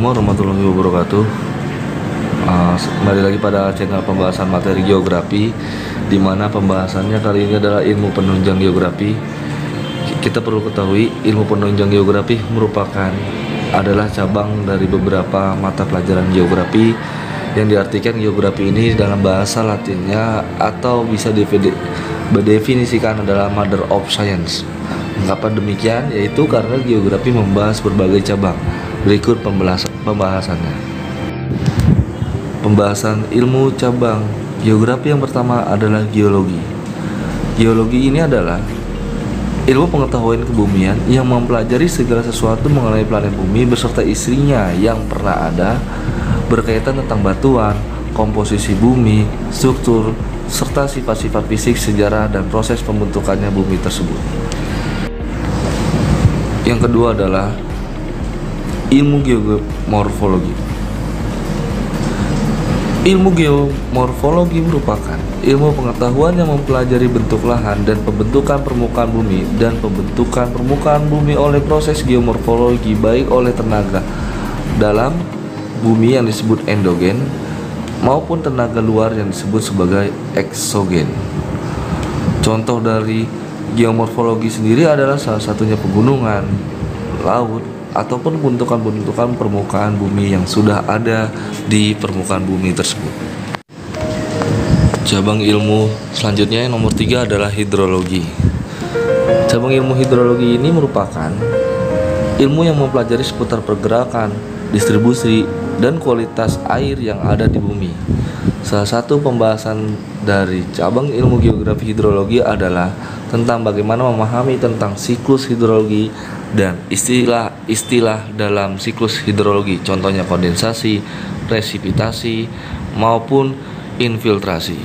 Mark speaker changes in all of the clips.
Speaker 1: Assalamualaikum warahmatullahi wabarakatuh. Kembali lagi pada channel pembahasan materi geografi, di mana pembahasannya kali ini adalah ilmu penunjang geografi. Kita perlu ketahui ilmu penunjang geografi adalah cabang dari beberapa mata pelajaran geografi, yang diartikan geografi ini dalam bahasa Latinnya atau bisa didefinisikan adalah Mother of Science. Mengapa demikian? Yaitu karena geografi membahas berbagai cabang. Berikut pembahasannya. Pembahasan ilmu cabang geografi yang pertama adalah geologi. Geologi ini adalah ilmu pengetahuan kebumian yang mempelajari segala sesuatu mengenai planet bumi beserta istrinya yang pernah ada, berkaitan tentang batuan, komposisi bumi, struktur, serta sifat-sifat fisik, sejarah, dan proses pembentukannya bumi tersebut. Yang kedua adalah ilmu geomorfologi. Ilmu geomorfologi merupakan ilmu pengetahuan yang mempelajari bentuk lahan dan pembentukan permukaan bumi dan pembentukan permukaan bumi oleh proses geomorfologi, baik oleh tenaga dalam bumi yang disebut endogen maupun tenaga luar yang disebut sebagai eksogen. Contoh dari geomorfologi sendiri adalah salah satunya pegunungan, laut, ataupun bentukan-bentukan permukaan bumi yang sudah ada di permukaan bumi tersebut. Cabang ilmu selanjutnya yang nomor 3 adalah hidrologi. Cabang ilmu hidrologi ini merupakan ilmu yang mempelajari seputar pergerakan, distribusi, dan kualitas air yang ada di bumi. Salah satu pembahasan dari cabang ilmu geografi hidrologi adalah tentang bagaimana memahami tentang siklus hidrologi dan istilah-istilah dalam siklus hidrologi, contohnya kondensasi, presipitasi, maupun infiltrasi.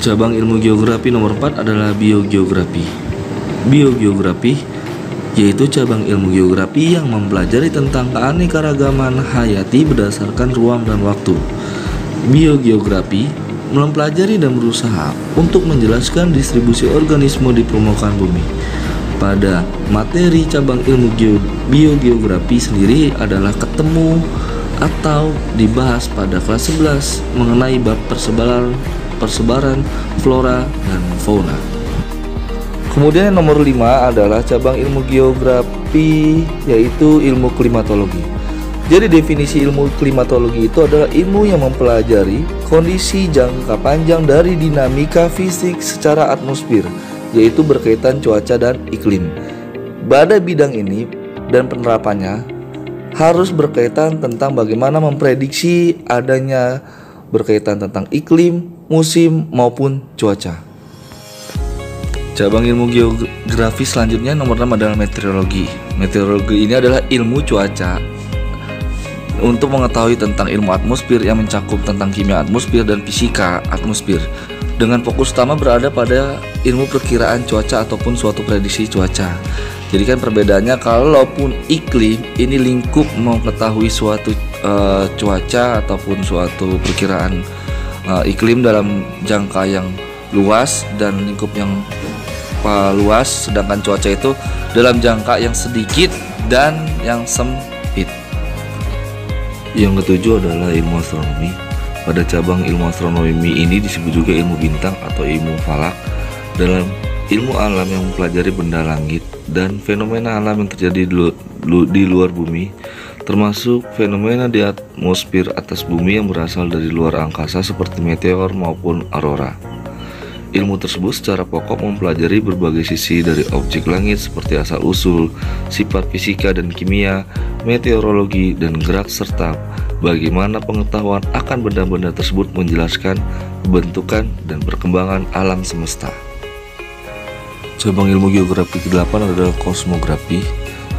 Speaker 1: Cabang ilmu geografi nomor 4 adalah biogeografi. Biogeografi yaitu cabang ilmu geografi yang mempelajari tentang keanekaragaman hayati berdasarkan ruang dan waktu. Biogeografi mempelajari dan berusaha untuk menjelaskan distribusi organisme di permukaan bumi. Pada materi cabang ilmu biogeografi sendiri adalah ketemu atau dibahas pada kelas 11 mengenai bab persebaran flora dan fauna. Kemudian yang nomor 5 adalah cabang ilmu geografi, yaitu ilmu klimatologi. Jadi definisi ilmu klimatologi itu adalah ilmu yang mempelajari kondisi jangka panjang dari dinamika fisik secara atmosfer, yaitu berkaitan cuaca dan iklim. Pada bidang ini dan penerapannya harus berkaitan tentang bagaimana memprediksi adanya berkaitan tentang iklim, musim, maupun cuaca. Cabang ilmu geografi selanjutnya nomor 6 adalah meteorologi. Meteorologi ini adalah ilmu cuaca untuk mengetahui tentang ilmu atmosfer yang mencakup tentang kimia atmosfer dan fisika atmosfer, dengan fokus utama berada pada ilmu perkiraan cuaca ataupun suatu prediksi cuaca. Jadi kan perbedaannya, kalaupun iklim ini lingkup mengetahui suatu cuaca ataupun suatu perkiraan iklim dalam jangka yang luas dan lingkup yang luas, sedangkan cuaca itu dalam jangka yang sedikit dan yang sempit. Yang ketujuh adalah ilmu astronomi. Pada cabang ilmu astronomi ini disebut juga ilmu bintang atau ilmu falak. Dalam ilmu alam yang mempelajari benda langit dan fenomena alam yang terjadi di luar bumi, termasuk fenomena di atmosfer atas bumi yang berasal dari luar angkasa seperti meteor maupun aurora. Ilmu tersebut secara pokok mempelajari berbagai sisi dari objek langit seperti asal-usul, sifat fisika dan kimia, meteorologi, dan gerak, serta bagaimana pengetahuan akan benda-benda tersebut menjelaskan bentukan dan perkembangan alam semesta. Cabang ilmu geografi ke-8 adalah kosmografi,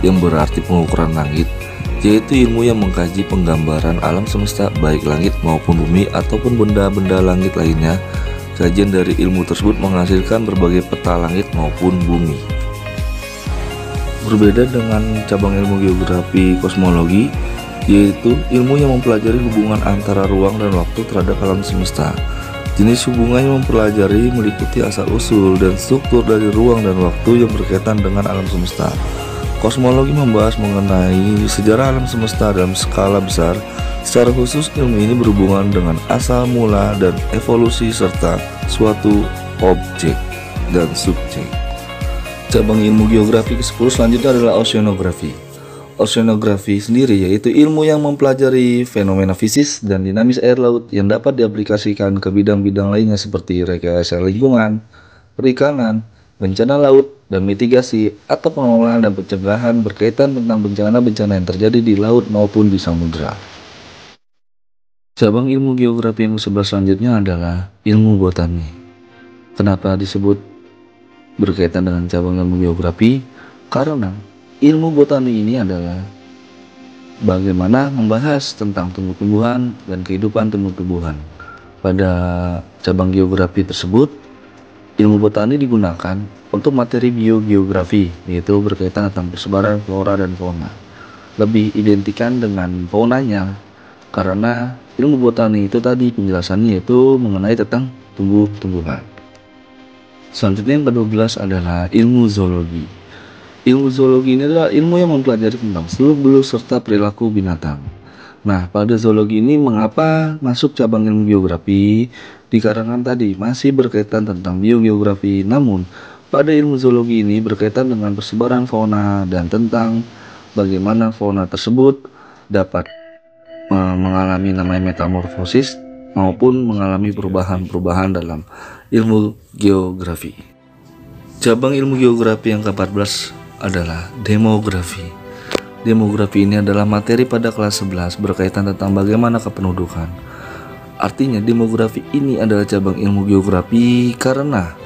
Speaker 1: yang berarti pengukuran langit, yaitu ilmu yang mengkaji penggambaran alam semesta baik langit maupun bumi ataupun benda-benda langit lainnya. Kajian dari ilmu tersebut menghasilkan berbagai peta langit maupun bumi. Berbeda dengan cabang ilmu geografi kosmologi, yaitu ilmu yang mempelajari hubungan antara ruang dan waktu terhadap alam semesta. Jenis hubungan yang mempelajari meliputi asal-usul dan struktur dari ruang dan waktu yang berkaitan dengan alam semesta. Kosmologi membahas mengenai sejarah alam semesta dalam skala besar. Secara khusus, ilmu ini berhubungan dengan asal mula dan evolusi serta suatu objek dan subjek. Cabang ilmu geografi ke-10 selanjutnya adalah oceanografi. Oceanografi sendiri yaitu ilmu yang mempelajari fenomena fisik dan dinamis air laut yang dapat diaplikasikan ke bidang-bidang lainnya seperti rekayasa lingkungan, perikanan, bencana laut, dan mitigasi atau pengelolaan dan pencegahan berkaitan tentang bencana-bencana yang terjadi di laut maupun di samudera. Cabang ilmu geografi yang ke-11 selanjutnya adalah ilmu botani. Kenapa disebut berkaitan dengan cabang ilmu geografi? Karena ilmu botani ini adalah bagaimana membahas tentang tumbuh-tumbuhan dan kehidupan tumbuh-tumbuhan. Pada cabang geografi tersebut, ilmu botani digunakan untuk materi biogeografi, yaitu berkaitan tentang persebaran flora dan fauna. Lebih identikan dengan faunanya, karena ilmu botani itu tadi penjelasannya yaitu mengenai tentang tumbuh-tumbuhan. Selanjutnya yang ke-12 adalah ilmu zoologi. Ilmu zoologi ini adalah ilmu yang mempelajari tentang seluk-beluk serta perilaku binatang. Nah, pada zoologi ini mengapa masuk cabang ilmu geografi? Dikarenakan tadi masih berkaitan tentang biogeografi, namun pada ilmu zoologi ini berkaitan dengan persebaran fauna dan tentang bagaimana fauna tersebut dapat mengalami namanya metamorfosis maupun mengalami perubahan-perubahan dalam ilmu geografi. Cabang ilmu geografi yang ke-14 adalah demografi. Demografi ini adalah materi pada kelas 11 berkaitan tentang bagaimana kependudukan. Artinya demografi ini adalah cabang ilmu geografi karena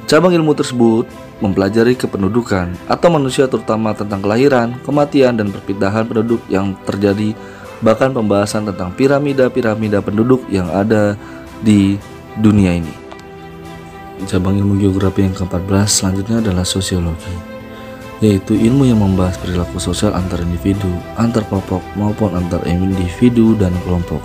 Speaker 1: cabang ilmu tersebut mempelajari kependudukan atau manusia, terutama tentang kelahiran, kematian, dan perpindahan penduduk yang terjadi, bahkan pembahasan tentang piramida-piramida penduduk yang ada di dunia ini. Cabang ilmu geografi yang ke-14 selanjutnya adalah sosiologi, yaitu ilmu yang membahas perilaku sosial antar individu, antar kelompok, maupun antar individu dan kelompok.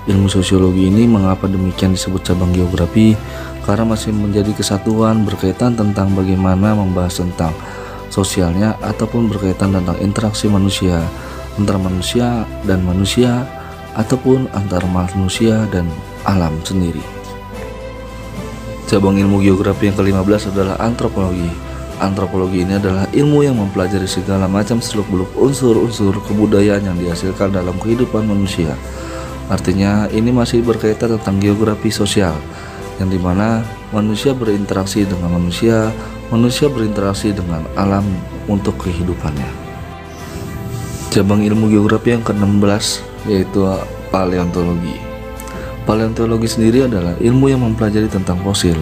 Speaker 1: Ilmu sosiologi ini mengapa demikian disebut cabang geografi? Karena masih menjadi kesatuan berkaitan tentang bagaimana membahas tentang sosialnya ataupun berkaitan tentang interaksi manusia, antara manusia dan manusia, ataupun antar manusia dan alam sendiri. Cabang ilmu geografi yang ke-15 adalah antropologi. Antropologi ini adalah ilmu yang mempelajari segala macam seluk-beluk unsur-unsur kebudayaan yang dihasilkan dalam kehidupan manusia. Artinya ini masih berkaitan tentang geografi sosial, yang dimana manusia berinteraksi dengan manusia, manusia berinteraksi dengan alam untuk kehidupannya. Cabang ilmu geografi yang ke-16 yaitu paleontologi. Paleontologi sendiri adalah ilmu yang mempelajari tentang fosil.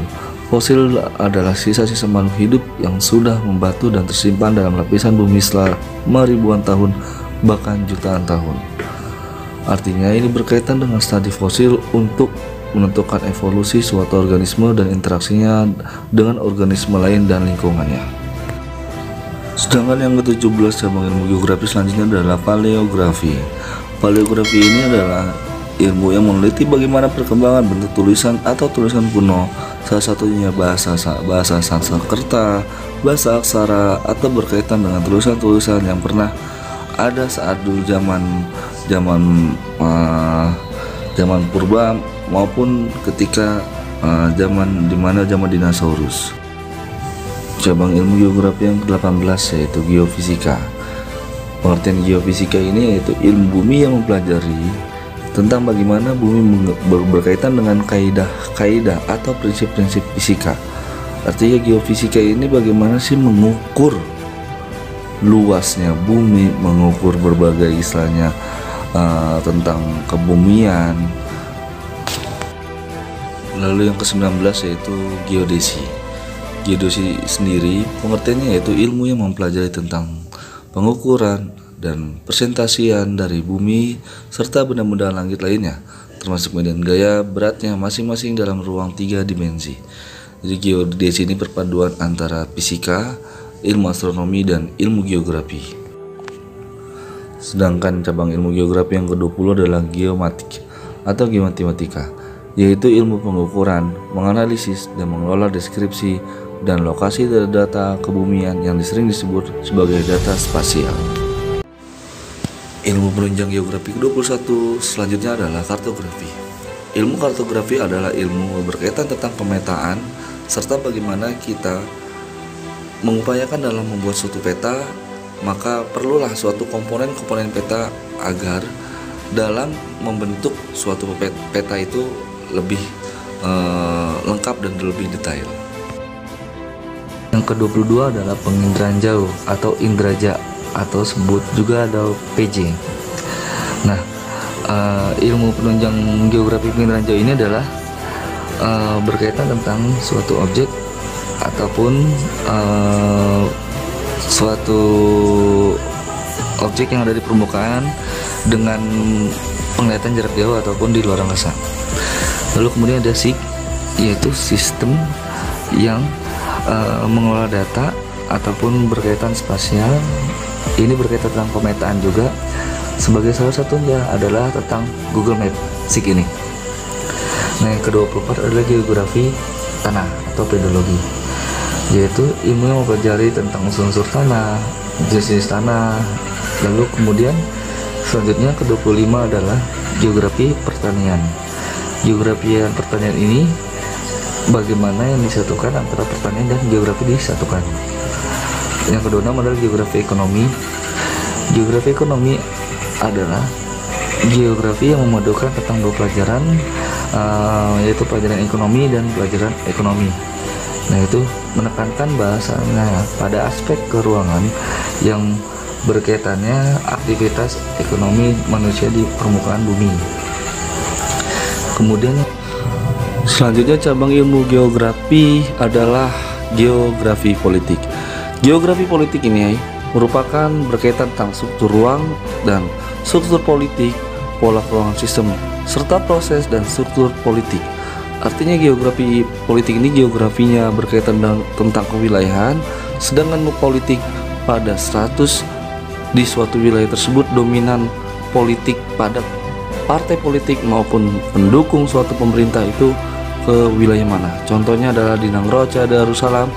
Speaker 1: Fosil adalah sisa-sisa makhluk hidup yang sudah membatu dan tersimpan dalam lapisan bumi selama ribuan tahun, bahkan jutaan tahun. Artinya ini berkaitan dengan studi fosil untuk menentukan evolusi suatu organisme dan interaksinya dengan organisme lain dan lingkungannya. Sedangkan yang ke-17 cabang ilmu geografi selanjutnya adalah paleografi. Paleografi ini adalah ilmu yang meneliti bagaimana perkembangan bentuk tulisan atau tulisan kuno, salah satunya bahasa Sanskerta, bahasa aksara, atau berkaitan dengan tulisan-tulisan yang pernah ada saat dulu zaman purba maupun ketika zaman dinosaurus. Cabang ilmu geografi yang ke-18 yaitu geofisika. Pengertian geofisika ini yaitu ilmu bumi yang mempelajari tentang bagaimana bumi berkaitan dengan kaidah atau prinsip-prinsip fisika. Artinya geofisika ini bagaimana sih mengukur luasnya bumi, mengukur berbagai istilahnya tentang kebumian. Lalu yang ke-19 yaitu geodesi. Geodesi sendiri pengertiannya yaitu ilmu yang mempelajari tentang pengukuran dan presentasian dari bumi serta benda-benda langit lainnya, termasuk medan gaya beratnya masing-masing dalam ruang 3 dimensi. Jadi geodesi ini perpaduan antara fisika, ilmu astronomi, dan ilmu geografi. Sedangkan cabang ilmu geografi yang ke-20 adalah geomatik atau geomatematika, yaitu ilmu pengukuran, menganalisis, dan mengelola deskripsi dan lokasi dari data kebumian yang sering disebut sebagai data spasial. Ilmu penunjang geografi ke-21 selanjutnya adalah kartografi. Ilmu kartografi adalah ilmu berkaitan tentang pemetaan serta bagaimana kita mengupayakan dalam membuat suatu peta, maka perlulah suatu komponen-komponen peta agar dalam membentuk suatu peta itu lebih lengkap dan lebih detail. Yang ke-22 adalah penginderaan jauh atau indraja atau sebut juga ada PJ. Nah, ilmu penunjang geografi penginderaan jauh ini adalah berkaitan tentang suatu objek ataupun suatu objek yang ada di permukaan dengan penglihatan jarak jauh ataupun di luar angkasa. Lalu kemudian ada SIG, yaitu sistem yang mengelola data ataupun berkaitan spasial. Ini berkaitan tentang pemetaan juga. Sebagai salah satunya adalah tentang Google Map SIG ini. Nah, yang ke-24 adalah geografi tanah atau pedologi, yaitu ilmu yang mempelajari tentang unsur-unsur tanah, jenis tanah. Lalu kemudian selanjutnya ke-25 adalah geografi pertanian. Geografi pertanian ini bagaimana yang disatukan antara pertanian dan geografi disatukan. Yang ke-26 adalah geografi ekonomi. Geografi ekonomi adalah geografi yang memadukan tentang dua pelajaran, yaitu pelajaran ekonomi dan pelajaran ekonomi. Nah, itu menekankan bahasanya pada aspek keruangan yang berkaitannya aktivitas ekonomi manusia di permukaan bumi. Kemudian selanjutnya cabang ilmu geografi adalah geografi politik. Geografi politik ini merupakan berkaitan tentang struktur ruang dan struktur politik, pola keuangan sistem, serta proses dan struktur politik. Artinya geografi politik ini geografinya berkaitan tentang kewilayahan, sedangkan politik pada status di suatu wilayah tersebut dominan politik pada partai politik maupun pendukung suatu pemerintah itu ke wilayah mana. Contohnya adalah di Nangroca Darussalam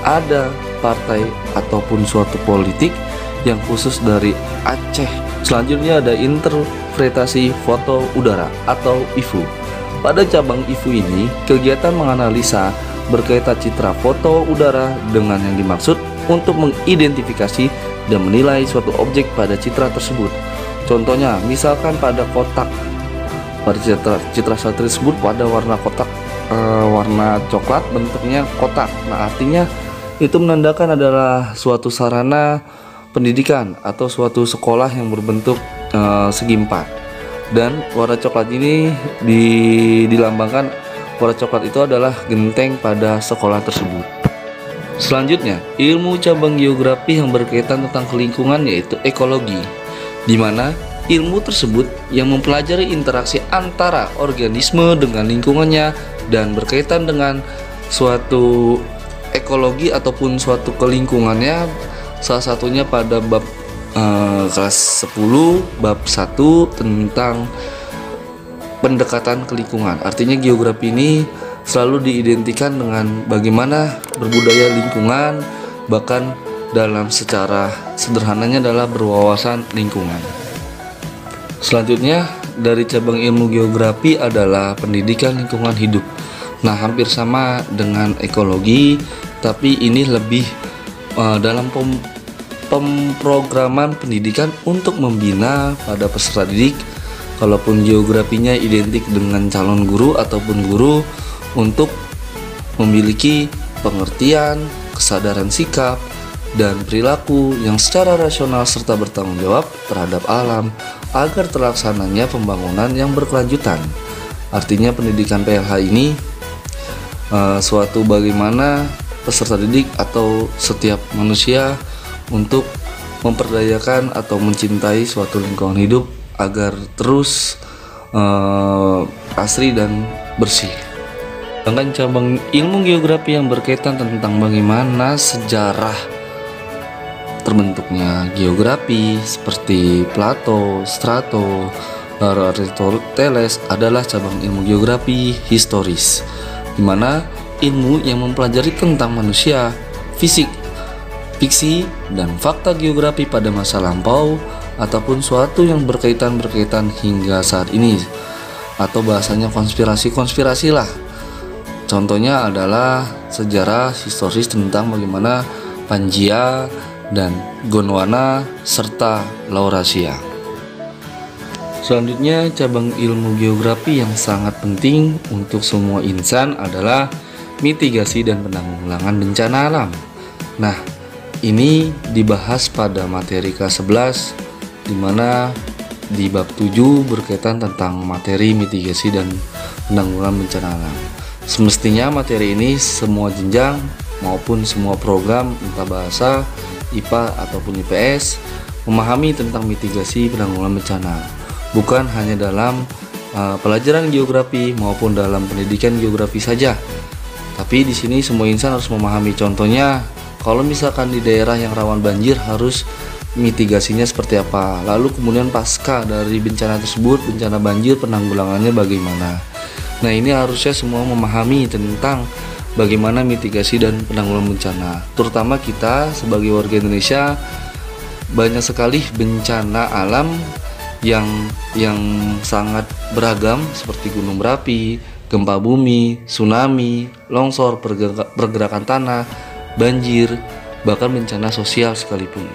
Speaker 1: ada partai ataupun suatu politik yang khusus dari Aceh. Selanjutnya ada interpretasi foto udara atau IFU. Pada cabang IFU ini, kegiatan menganalisa berkaitan citra foto udara dengan yang dimaksud untuk mengidentifikasi dan menilai suatu objek pada citra tersebut. Contohnya, misalkan pada kotak, pada citra satelit tersebut pada warna kotak, warna coklat, bentuknya kotak. Nah, artinya itu menandakan adalah suatu sarana pendidikan atau suatu sekolah yang berbentuk segi empat. Dan warna coklat ini dilambangkan, warna coklat itu adalah genteng pada sekolah tersebut. Selanjutnya, ilmu cabang geografi yang berkaitan tentang lingkungan yaitu ekologi, di mana ilmu tersebut yang mempelajari interaksi antara organisme dengan lingkungannya dan berkaitan dengan suatu ekologi ataupun suatu kelingkungannya. Salah satunya pada bab kelas 10 bab 1 tentang pendekatan ke lingkungan. Artinya geografi ini selalu diidentikan dengan bagaimana berbudaya lingkungan, bahkan dalam secara sederhananya adalah berwawasan lingkungan. Selanjutnya dari cabang ilmu geografi adalah pendidikan lingkungan hidup. Nah, hampir sama dengan ekologi, tapi ini lebih dalam pemrograman pendidikan untuk membina pada peserta didik. Kalaupun geografinya identik dengan calon guru ataupun guru, untuk memiliki pengertian, kesadaran sikap, dan perilaku yang secara rasional serta bertanggung jawab terhadap alam agar terlaksananya pembangunan yang berkelanjutan. Artinya pendidikan PLH ini suatu bagaimana peserta didik atau setiap manusia untuk memperdayakan atau mencintai suatu lingkungan hidup agar terus asri dan bersih. Sedangkan cabang ilmu geografi yang berkaitan tentang bagaimana sejarah terbentuknya geografi seperti Plato, Strato, Aristoteles adalah cabang ilmu geografi historis, di mana ilmu yang mempelajari tentang manusia, fisik, fiksi, dan fakta geografi pada masa lampau ataupun suatu yang berkaitan hingga saat ini, atau bahasanya konspirasi lah. Contohnya adalah sejarah historis tentang bagaimana Pangaea dan Gondwana serta Laurasia. Selanjutnya, cabang ilmu geografi yang sangat penting untuk semua insan adalah mitigasi dan penanggulangan bencana alam. Nah, ini dibahas pada materi kelas 11, di mana di bab 7 berkaitan tentang materi mitigasi dan penanggulangan bencana alam. Semestinya materi ini semua jenjang maupun semua program, entah bahasa, IPA ataupun IPS, memahami tentang mitigasi penanggulangan bencana. Bukan hanya dalam pelajaran geografi maupun dalam pendidikan geografi saja. Tapi di sini semua insan harus memahami. Contohnya, kalau misalkan di daerah yang rawan banjir harus mitigasinya seperti apa. Lalu kemudian pasca dari bencana tersebut, bencana banjir, penanggulangannya bagaimana. Nah, ini harusnya semua memahami tentang bagaimana mitigasi dan penanggulangan bencana. Terutama kita sebagai warga Indonesia, banyak sekali bencana alam yang sangat beragam seperti gunung berapi, gempa bumi, tsunami, longsor, pergerakan tanah, banjir, bahkan bencana sosial sekalipun.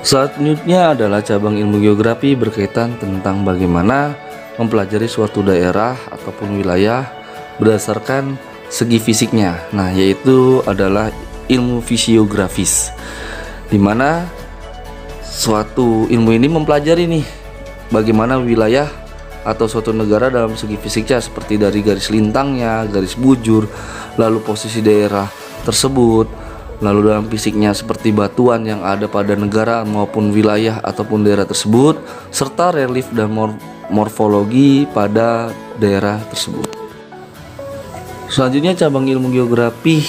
Speaker 1: Selanjutnya adalah cabang ilmu geografi berkaitan tentang bagaimana mempelajari suatu daerah ataupun wilayah berdasarkan segi fisiknya. Nah, yaitu adalah ilmu fisiografis, di mana suatu ilmu ini mempelajari nih bagaimana wilayah atau suatu negara dalam segi fisiknya, seperti dari garis lintangnya, garis bujur, lalu posisi daerah tersebut, lalu dalam fisiknya seperti batuan yang ada pada negara maupun wilayah ataupun daerah tersebut, serta relief dan morfologi pada daerah tersebut. Selanjutnya, cabang ilmu geografi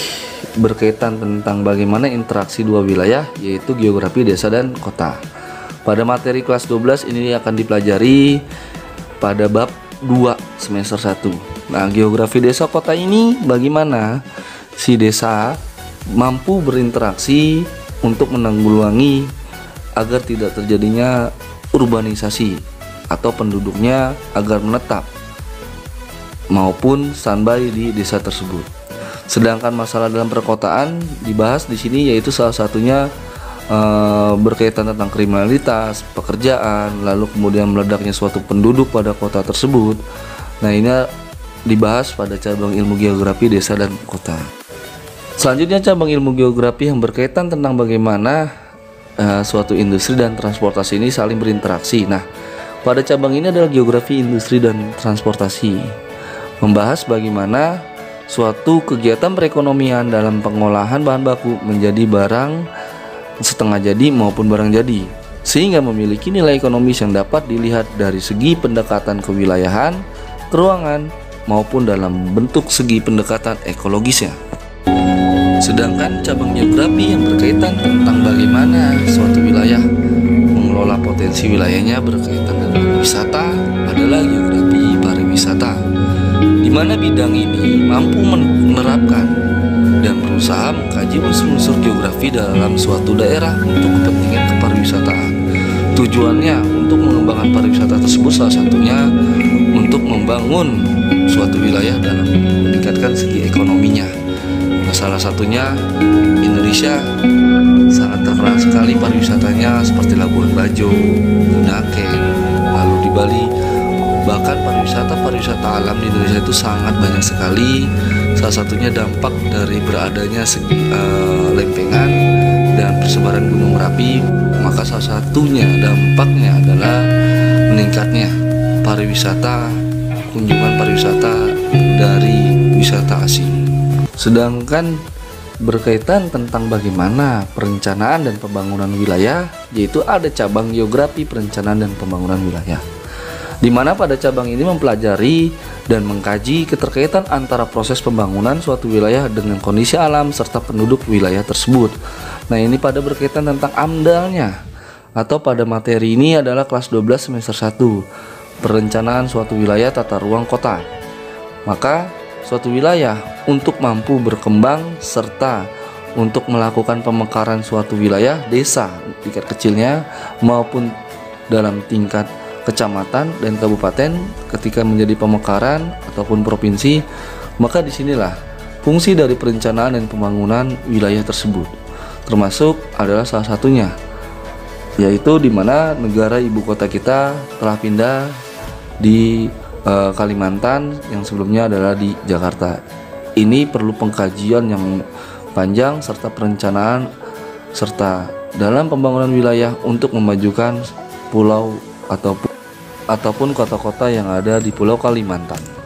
Speaker 1: berkaitan tentang bagaimana interaksi dua wilayah, yaitu geografi desa dan kota. Pada materi kelas 12 ini akan dipelajari pada bab 2 semester 1. Nah, geografi desa kota ini bagaimana si desa mampu berinteraksi untuk menanggulangi agar tidak terjadinya urbanisasi atau penduduknya agar menetap maupun standby di desa tersebut. Sedangkan masalah dalam perkotaan dibahas di sini, yaitu salah satunya berkaitan tentang kriminalitas, pekerjaan, lalu kemudian meledaknya suatu penduduk pada kota tersebut. Nah, ini dibahas pada cabang ilmu geografi desa dan kota. Selanjutnya, cabang ilmu geografi yang berkaitan tentang bagaimana suatu industri dan transportasi ini saling berinteraksi. Nah, pada cabang ini adalah geografi industri dan transportasi, membahas bagaimana suatu kegiatan perekonomian dalam pengolahan bahan baku menjadi barang setengah jadi maupun barang jadi, sehingga memiliki nilai ekonomis yang dapat dilihat dari segi pendekatan kewilayahan, keruangan, maupun dalam bentuk segi pendekatan ekologisnya. Sedangkan cabang geografi yang berkaitan tentang bagaimana suatu wilayah mengelola potensi wilayahnya berkaitan dengan wisata adalah geografi pariwisata, di mana bidang ini mampu menerapkan dan berusaha mengkaji unsur-unsur geografi dalam suatu daerah untuk kepentingan kepariwisataan. Tujuannya untuk mengembangkan pariwisata tersebut salah satunya untuk membangun suatu wilayah dalam meningkatkan segi ekonominya. Nah, salah satunya Indonesia sangat terkenal sekali pariwisatanya seperti Labuan Bajo, Bunaken, lalu di Bali. Bahkan pariwisata alam di Indonesia itu sangat banyak sekali. Salah satunya dampak dari beradanya lempengan dan persebaran gunung Merapi, maka salah satunya dampaknya adalah meningkatnya kunjungan pariwisata dari wisata asing. Sedangkan berkaitan tentang bagaimana perencanaan dan pembangunan wilayah, yaitu ada cabang geografi perencanaan dan pembangunan wilayah, di mana pada cabang ini mempelajari dan mengkaji keterkaitan antara proses pembangunan suatu wilayah dengan kondisi alam serta penduduk wilayah tersebut. Nah, ini pada berkaitan tentang AMDAL-nya, atau pada materi ini adalah kelas 12 semester 1, perencanaan suatu wilayah tata ruang kota. Maka suatu wilayah untuk mampu berkembang serta untuk melakukan pemekaran suatu wilayah desa tingkat kecilnya maupun dalam tingkat kecamatan dan kabupaten ketika menjadi pemekaran ataupun provinsi, maka disinilah fungsi dari perencanaan dan pembangunan wilayah tersebut termasuk adalah salah satunya, yaitu di mana negara ibu kota kita telah pindah di Kalimantan yang sebelumnya adalah di Jakarta. Ini perlu pengkajian yang panjang serta perencanaan serta dalam pembangunan wilayah untuk memajukan pulau ataupun kota-kota yang ada di Pulau Kalimantan.